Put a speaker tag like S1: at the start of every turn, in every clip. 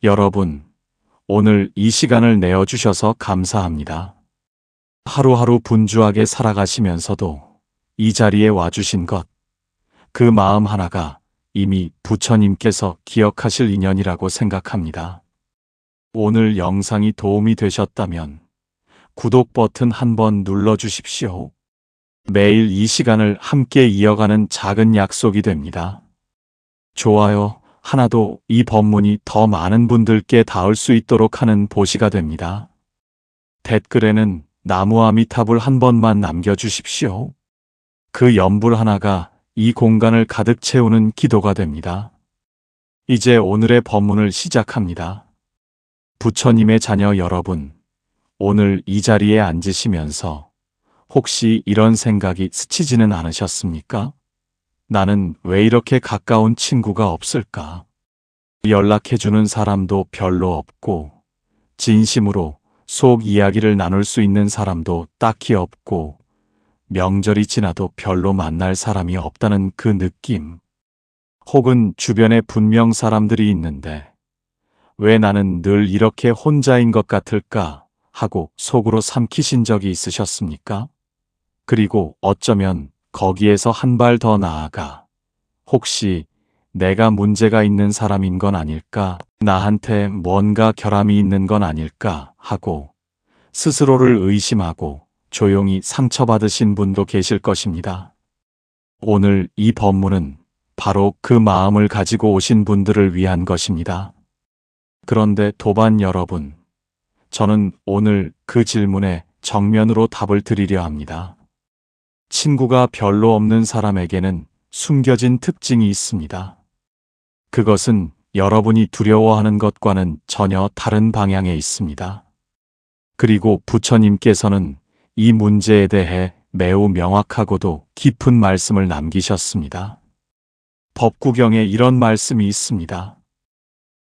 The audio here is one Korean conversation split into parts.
S1: 여러분, 오늘 이 시간을 내어주셔서 감사합니다. 하루하루 분주하게 살아가시면서도 이 자리에 와주신 것, 그 마음 하나가 이미 부처님께서 기억하실 인연이라고 생각합니다. 오늘 영상이 도움이 되셨다면 구독 버튼 한번 눌러주십시오. 매일 이 시간을 함께 이어가는 작은 약속이 됩니다. 좋아요 하나도 이 법문이 더 많은 분들께 닿을 수 있도록 하는 보시가 됩니다. 댓글에는 나무 아미타불 한 번만 남겨주십시오. 그 연불 하나가 이 공간을 가득 채우는 기도가 됩니다. 이제 오늘의 법문을 시작합니다. 부처님의 자녀 여러분, 오늘 이 자리에 앉으시면서 혹시 이런 생각이 스치지는 않으셨습니까? 나는 왜 이렇게 가까운 친구가 없을까? 연락해주는 사람도 별로 없고, 진심으로 속 이야기를 나눌 수 있는 사람도 딱히 없고, 명절이 지나도 별로 만날 사람이 없다는 그 느낌. 혹은 주변에 분명 사람들이 있는데, 왜 나는 늘 이렇게 혼자인 것 같을까? 하고 속으로 삼키신 적이 있으셨습니까? 그리고 어쩌면 거기에서 한 발 더 나아가 혹시 내가 문제가 있는 사람인 건 아닐까? 나한테 뭔가 결함이 있는 건 아닐까? 하고 스스로를 의심하고 조용히 상처받으신 분도 계실 것입니다. 오늘 이 법문은 바로 그 마음을 가지고 오신 분들을 위한 것입니다. 그런데 도반 여러분, 저는 오늘 그 질문에 정면으로 답을 드리려 합니다. 친구가 별로 없는 사람에게는 숨겨진 특징이 있습니다. 그것은 여러분이 두려워하는 것과는 전혀 다른 방향에 있습니다. 그리고 부처님께서는 이 문제에 대해 매우 명확하고도 깊은 말씀을 남기셨습니다. 법구경에 이런 말씀이 있습니다.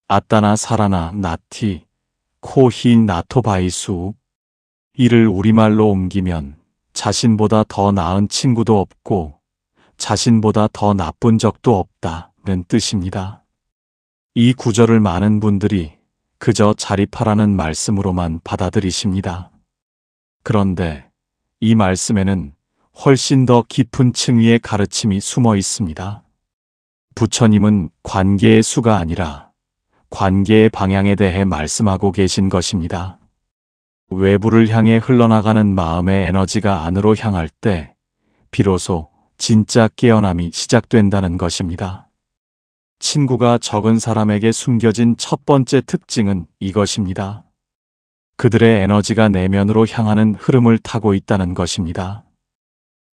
S1: 아따나 사라나 나티 코히 나토바이수. 이를 우리말로 옮기면 자신보다 더 나은 친구도 없고 자신보다 더 나쁜 적도 없다는 뜻입니다. 이 구절을 많은 분들이 그저 자립하라는 말씀으로만 받아들이십니다. 그런데 이 말씀에는 훨씬 더 깊은 층위의 가르침이 숨어 있습니다. 부처님은 관계의 수가 아니라 관계의 방향에 대해 말씀하고 계신 것입니다. 외부를 향해 흘러나가는 마음의 에너지가 안으로 향할 때 비로소 진짜 깨어남이 시작된다는 것입니다. 친구가 적은 사람에게 숨겨진 첫 번째 특징은 이것입니다. 그들의 에너지가 내면으로 향하는 흐름을 타고 있다는 것입니다.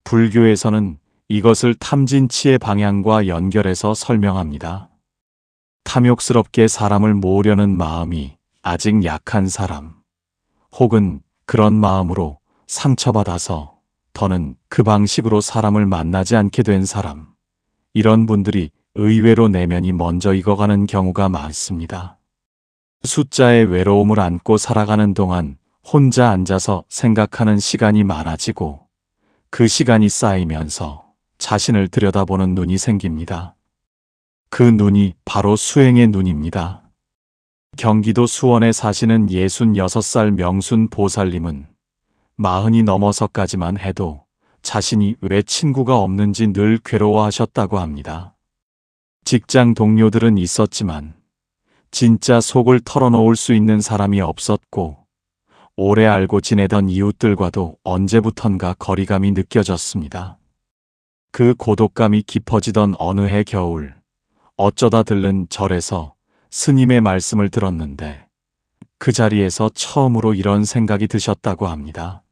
S1: 불교에서는 이것을 탐진치의 방향과 연결해서 설명합니다. 탐욕스럽게 사람을 모으려는 마음이 아직 약한 사람, 혹은 그런 마음으로 상처받아서 더는 그 방식으로 사람을 만나지 않게 된 사람, 이런 분들이 의외로 내면이 먼저 익어가는 경우가 많습니다. 숫자의 외로움을 안고 살아가는 동안 혼자 앉아서 생각하는 시간이 많아지고 그 시간이 쌓이면서 자신을 들여다보는 눈이 생깁니다. 그 눈이 바로 수행의 눈입니다. 경기도 수원에 사시는 66살 명순 보살님은 40이 넘어서까지만 해도 자신이 왜 친구가 없는지 늘 괴로워하셨다고 합니다. 직장 동료들은 있었지만 진짜 속을 털어놓을 수 있는 사람이 없었고 오래 알고 지내던 이웃들과도 언제부턴가 거리감이 느껴졌습니다. 그 고독감이 깊어지던 어느 해 겨울, 어쩌다 들른 절에서 스님의 말씀을 들었는데 그 자리에서 처음으로 이런 생각이 드셨다고 합니다.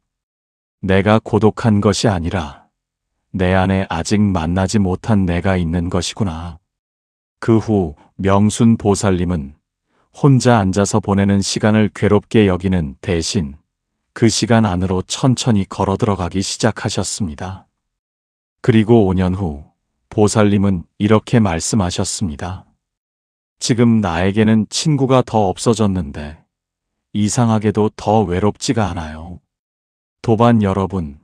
S1: 내가 고독한 것이 아니라 내 안에 아직 만나지 못한 내가 있는 것이구나. 그 후 명순 보살님은 혼자 앉아서 보내는 시간을 괴롭게 여기는 대신 그 시간 안으로 천천히 걸어 들어가기 시작하셨습니다. 그리고 5년 후 보살님은 이렇게 말씀하셨습니다. 지금 나에게는 친구가 더 없어졌는데 이상하게도 더 외롭지가 않아요. 도반 여러분,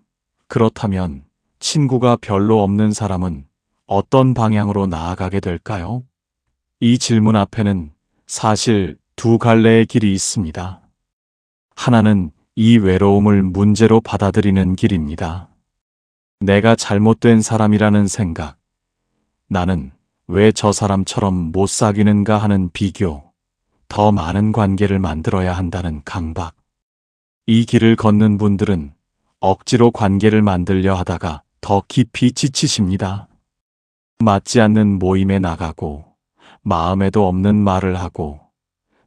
S1: 그렇다면 친구가 별로 없는 사람은 어떤 방향으로 나아가게 될까요? 이 질문 앞에는 사실 두 갈래의 길이 있습니다. 하나는 이 외로움을 문제로 받아들이는 길입니다. 내가 잘못된 사람이라는 생각, 나는 왜 저 사람처럼 못 사귀는가 하는 비교, 더 많은 관계를 만들어야 한다는 강박. 이 길을 걷는 분들은 억지로 관계를 만들려 하다가 더 깊이 지치십니다. 맞지 않는 모임에 나가고 마음에도 없는 말을 하고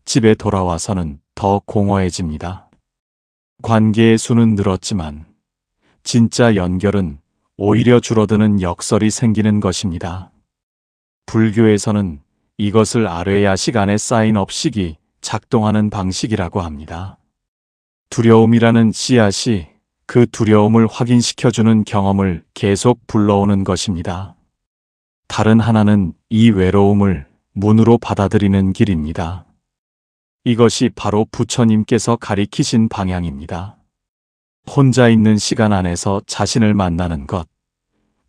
S1: 집에 돌아와서는 더 공허해집니다. 관계의 수는 늘었지만 진짜 연결은 오히려 줄어드는 역설이 생기는 것입니다. 불교에서는 이것을 아뢰야식 안에 쌓인 업식이 작동하는 방식이라고 합니다. 두려움이라는 씨앗이 그 두려움을 확인시켜주는 경험을 계속 불러오는 것입니다. 다른 하나는 이 외로움을 문으로 받아들이는 길입니다. 이것이 바로 부처님께서 가리키신 방향입니다. 혼자 있는 시간 안에서 자신을 만나는 것,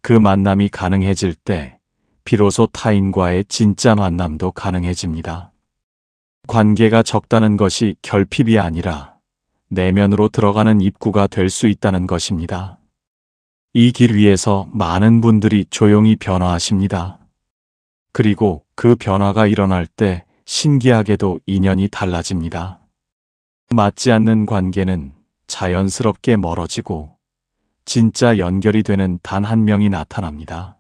S1: 그 만남이 가능해질 때 비로소 타인과의 진짜 만남도 가능해집니다. 관계가 적다는 것이 결핍이 아니라 내면으로 들어가는 입구가 될 수 있다는 것입니다. 이 길 위에서 많은 분들이 조용히 변화하십니다. 그리고 그 변화가 일어날 때 신기하게도 인연이 달라집니다. 맞지 않는 관계는 자연스럽게 멀어지고 진짜 연결이 되는 단 한 명이 나타납니다.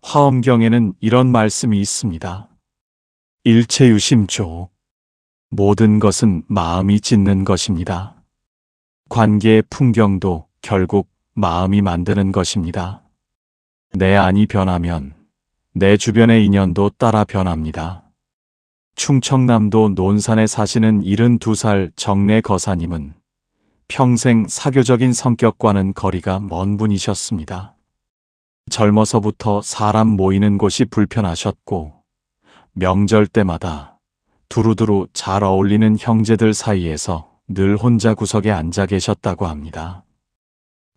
S1: 화엄경에는 이런 말씀이 있습니다. 일체유심조. 모든 것은 마음이 짓는 것입니다. 관계의 풍경도 결국 마음이 만드는 것입니다. 내 안이 변하면 내 주변의 인연도 따라 변합니다. 충청남도 논산에 사시는 72살 정내 거사님은 평생 사교적인 성격과는 거리가 먼 분이셨습니다. 젊어서부터 사람 모이는 곳이 불편하셨고 명절 때마다 두루두루 잘 어울리는 형제들 사이에서 늘 혼자 구석에 앉아 계셨다고 합니다.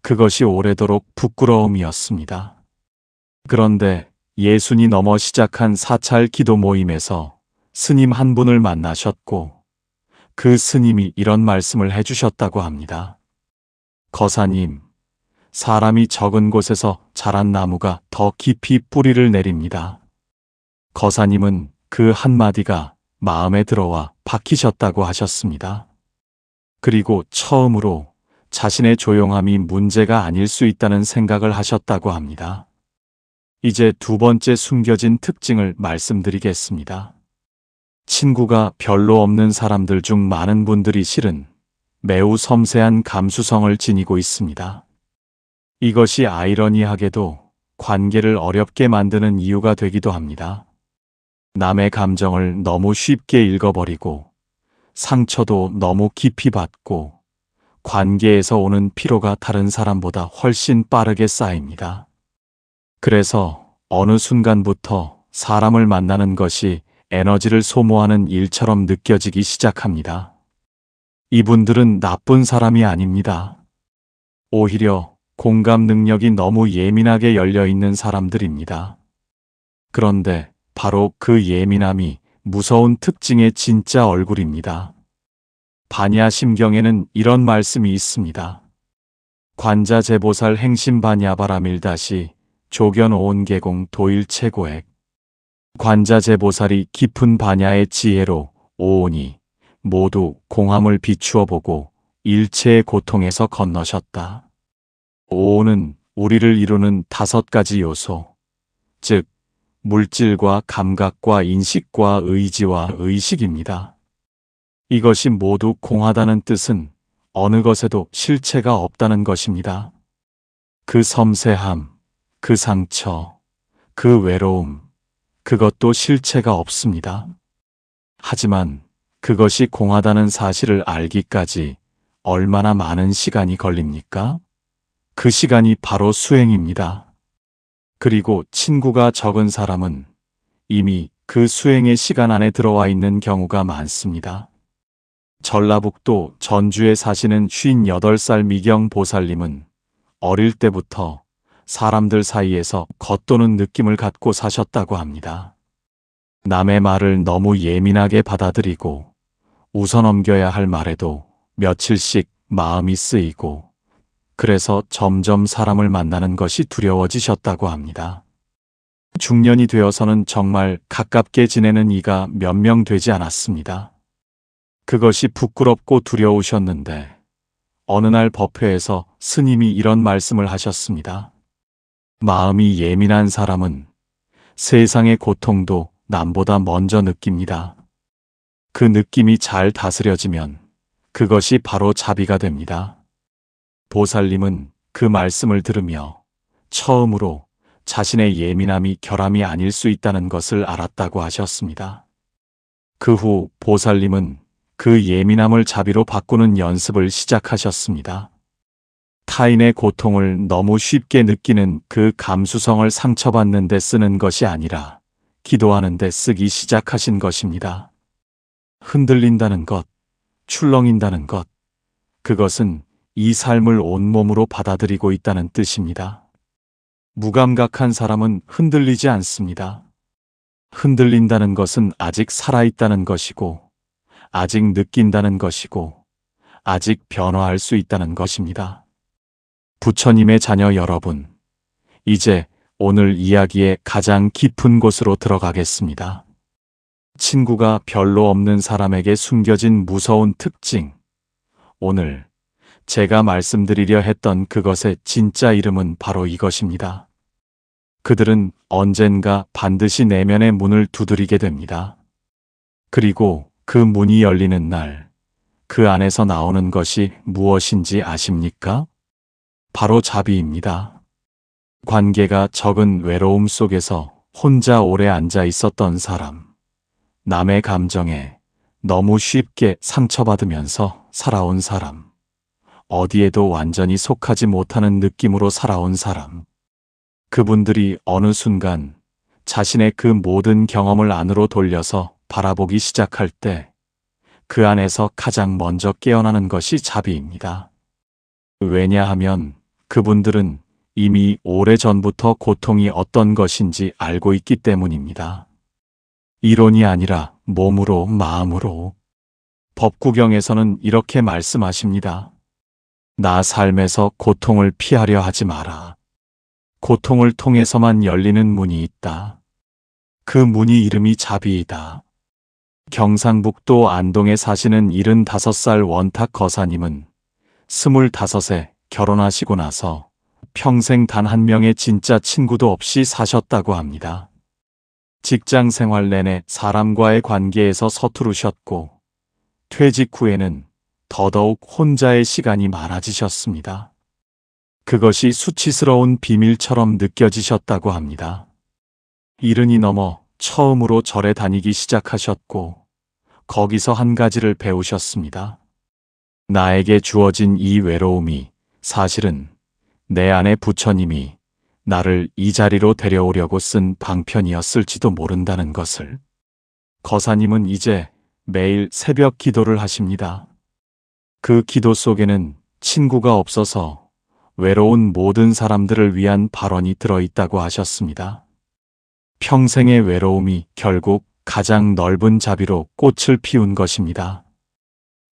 S1: 그것이 오래도록 부끄러움이었습니다. 그런데 예순이 넘어 시작한 사찰 기도 모임에서 스님 한 분을 만나셨고 그 스님이 이런 말씀을 해주셨다고 합니다. 거사님, 사람이 적은 곳에서 자란 나무가 더 깊이 뿌리를 내립니다. 거사님은 그 한마디가 마음에 들어와 박히셨다고 하셨습니다. 그리고 처음으로 자신의 조용함이 문제가 아닐 수 있다는 생각을 하셨다고 합니다. 이제 두 번째 숨겨진 특징을 말씀드리겠습니다. 친구가 별로 없는 사람들 중 많은 분들이 실은 매우 섬세한 감수성을 지니고 있습니다. 이것이 아이러니하게도 관계를 어렵게 만드는 이유가 되기도 합니다. 남의 감정을 너무 쉽게 읽어버리고 상처도 너무 깊이 받고 관계에서 오는 피로가 다른 사람보다 훨씬 빠르게 쌓입니다. 그래서 어느 순간부터 사람을 만나는 것이 에너지를 소모하는 일처럼 느껴지기 시작합니다. 이분들은 나쁜 사람이 아닙니다. 오히려 공감 능력이 너무 예민하게 열려 있는 사람들입니다. 그런데 바로 그 예민함이 무서운 특징의 진짜 얼굴입니다. 반야심경에는 이런 말씀이 있습니다. 관자재보살 행심반야바라밀다시 조견오온계공 도일체고액. 관자재보살이 깊은 반야의 지혜로 오온이 모두 공함을 비추어 보고 일체의 고통에서 건너셨다. 오온은 우리를 이루는 5가지 요소, 즉 물질과 감각과 인식과 의지와 의식입니다. 이것이 모두 공하다는 뜻은 어느 것에도 실체가 없다는 것입니다. 그 섬세함, 그 상처, 그 외로움, 그것도 실체가 없습니다. 하지만 그것이 공하다는 사실을 알기까지 얼마나 많은 시간이 걸립니까? 그 시간이 바로 수행입니다. 그리고 친구가 적은 사람은 이미 그 수행의 시간 안에 들어와 있는 경우가 많습니다. 전라북도 전주에 사시는 58살 미경 보살님은 어릴 때부터 사람들 사이에서 겉도는 느낌을 갖고 사셨다고 합니다. 남의 말을 너무 예민하게 받아들이고 웃어 넘겨야 할 말에도 며칠씩 마음이 쓰이고 그래서 점점 사람을 만나는 것이 두려워지셨다고 합니다. 중년이 되어서는 정말 가깝게 지내는 이가 몇 명 되지 않았습니다. 그것이 부끄럽고 두려우셨는데 어느 날 법회에서 스님이 이런 말씀을 하셨습니다. 마음이 예민한 사람은 세상의 고통도 남보다 먼저 느낍니다. 그 느낌이 잘 다스려지면 그것이 바로 자비가 됩니다. 보살님은 그 말씀을 들으며 처음으로 자신의 예민함이 결함이 아닐 수 있다는 것을 알았다고 하셨습니다. 그 후 보살님은 그 예민함을 자비로 바꾸는 연습을 시작하셨습니다. 타인의 고통을 너무 쉽게 느끼는 그 감수성을 상처받는 데 쓰는 것이 아니라 기도하는 데 쓰기 시작하신 것입니다. 흔들린다는 것, 출렁인다는 것, 그것은 이 삶을 온몸으로 받아들이고 있다는 뜻입니다. 무감각한 사람은 흔들리지 않습니다. 흔들린다는 것은 아직 살아있다는 것이고, 아직 느낀다는 것이고, 아직 변화할 수 있다는 것입니다. 부처님의 자녀 여러분, 이제 오늘 이야기의 가장 깊은 곳으로 들어가겠습니다. 친구가 별로 없는 사람에게 숨겨진 무서운 특징. 오늘 제가 말씀드리려 했던 그것의 진짜 이름은 바로 이것입니다. 그들은 언젠가 반드시 내면의 문을 두드리게 됩니다. 그리고 그 문이 열리는 날, 그 안에서 나오는 것이 무엇인지 아십니까? 바로 자비입니다. 관계가 적은 외로움 속에서 혼자 오래 앉아 있었던 사람, 남의 감정에 너무 쉽게 상처받으면서 살아온 사람, 어디에도 완전히 속하지 못하는 느낌으로 살아온 사람, 그분들이 어느 순간 자신의 그 모든 경험을 안으로 돌려서 바라보기 시작할 때 그 안에서 가장 먼저 깨어나는 것이 자비입니다. 왜냐하면 그분들은 이미 오래전부터 고통이 어떤 것인지 알고 있기 때문입니다. 이론이 아니라 몸으로, 마음으로. 법구경에서는 이렇게 말씀하십니다. 나 삶에서 고통을 피하려 하지 마라. 고통을 통해서만 열리는 문이 있다. 그 문이 이름이 자비이다. 경상북도 안동에 사시는 75살 원탁 거사님은 25에 결혼하시고 나서 평생 단 한 명의 진짜 친구도 없이 사셨다고 합니다. 직장 생활 내내 사람과의 관계에서 서투르셨고 퇴직 후에는 더더욱 혼자의 시간이 많아지셨습니다. 그것이 수치스러운 비밀처럼 느껴지셨다고 합니다. 70이 넘어 처음으로 절에 다니기 시작하셨고 거기서 한 가지를 배우셨습니다. 나에게 주어진 이 외로움이 사실은 내 안에 부처님이 나를 이 자리로 데려오려고 쓴 방편이었을지도 모른다는 것을. 거사님은 이제 매일 새벽 기도를 하십니다. 그 기도 속에는 친구가 없어서 외로운 모든 사람들을 위한 발언이 들어있다고 하셨습니다. 평생의 외로움이 결국 가장 넓은 자비로 꽃을 피운 것입니다.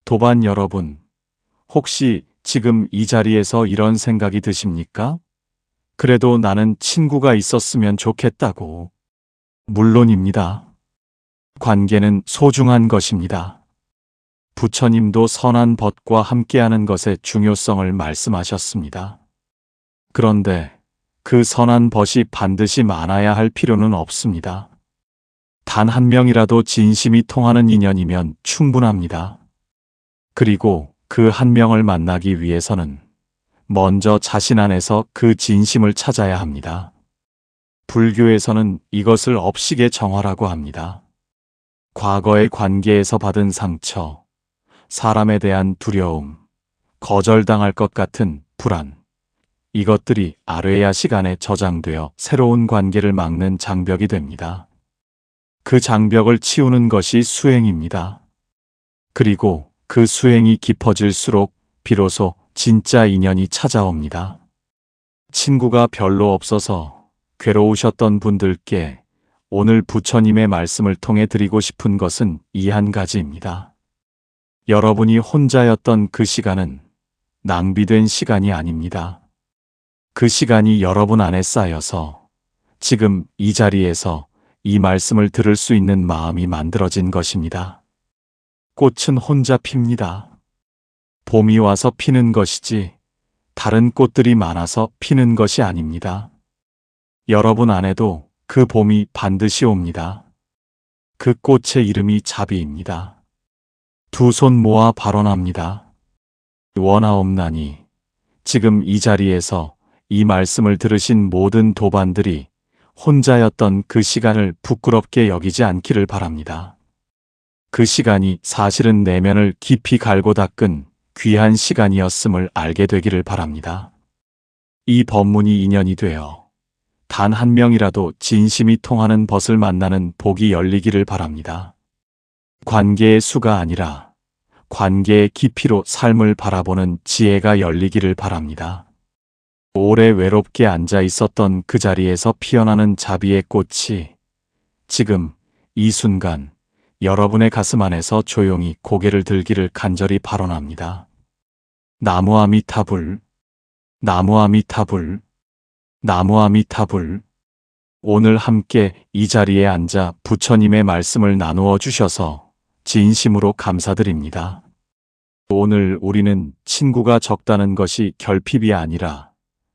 S1: 도반 여러분, 혹시 지금 이 자리에서 이런 생각이 드십니까? 그래도 나는 친구가 있었으면 좋겠다고. 물론입니다. 관계는 소중한 것입니다. 부처님도 선한 벗과 함께하는 것의 중요성을 말씀하셨습니다. 그런데 그 선한 벗이 반드시 많아야 할 필요는 없습니다. 단 한 명이라도 진심이 통하는 인연이면 충분합니다. 그리고 그 한 명을 만나기 위해서는 먼저 자신 안에서 그 진심을 찾아야 합니다. 불교에서는 이것을 업식의 정화라고 합니다. 과거의 관계에서 받은 상처, 사람에 대한 두려움, 거절당할 것 같은 불안, 이것들이 아뢰야 시간에 저장되어 새로운 관계를 막는 장벽이 됩니다. 그 장벽을 치우는 것이 수행입니다. 그리고 그 수행이 깊어질수록 비로소 진짜 인연이 찾아옵니다. 친구가 별로 없어서 괴로우셨던 분들께 오늘 부처님의 말씀을 통해 드리고 싶은 것은 이 한 가지입니다. 여러분이 혼자였던 그 시간은 낭비된 시간이 아닙니다. 그 시간이 여러분 안에 쌓여서 지금 이 자리에서 이 말씀을 들을 수 있는 마음이 만들어진 것입니다. 꽃은 혼자 핍니다. 봄이 와서 피는 것이지 다른 꽃들이 많아서 피는 것이 아닙니다. 여러분 안에도 그 봄이 반드시 옵니다. 그 꽃의 이름이 자비입니다. 두 손 모아 발언합니다. 원하옵나니 지금 이 자리에서 이 말씀을 들으신 모든 도반들이 혼자였던 그 시간을 부끄럽게 여기지 않기를 바랍니다. 그 시간이 사실은 내면을 깊이 갈고 닦은 귀한 시간이었음을 알게 되기를 바랍니다. 이 법문이 인연이 되어 단 한 명이라도 진심이 통하는 벗을 만나는 복이 열리기를 바랍니다. 관계의 수가 아니라 관계의 깊이로 삶을 바라보는 지혜가 열리기를 바랍니다. 오래 외롭게 앉아 있었던 그 자리에서 피어나는 자비의 꽃이 지금 이 순간 여러분의 가슴 안에서 조용히 고개를 들기를 간절히 발언합니다. 나무 아미타불, 나무 아미타불, 나무 아미타불. 오늘 함께 이 자리에 앉아 부처님의 말씀을 나누어 주셔서 진심으로 감사드립니다. 오늘 우리는 친구가 적다는 것이 결핍이 아니라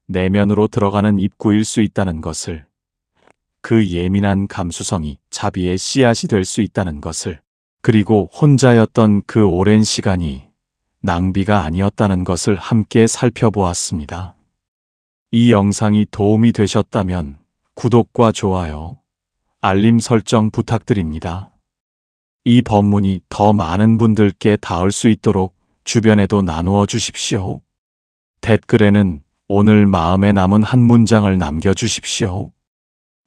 S1: 내면으로 들어가는 입구일 수 있다는 것을, 그 예민한 감수성이 자비의 씨앗이 될 수 있다는 것을, 그리고 혼자였던 그 오랜 시간이 낭비가 아니었다는 것을 함께 살펴보았습니다. 이 영상이 도움이 되셨다면 구독과 좋아요, 알림 설정 부탁드립니다. 이 법문이 더 많은 분들께 닿을 수 있도록 주변에도 나누어 주십시오. 댓글에는 오늘 마음에 남은 한 문장을 남겨주십시오.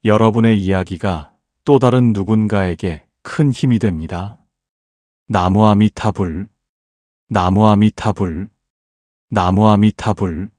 S1: 여러분의 이야기가 또 다른 누군가에게 큰 힘이 됩니다. 나무 아미타불, 나무 아미타불, 나무 아미타불.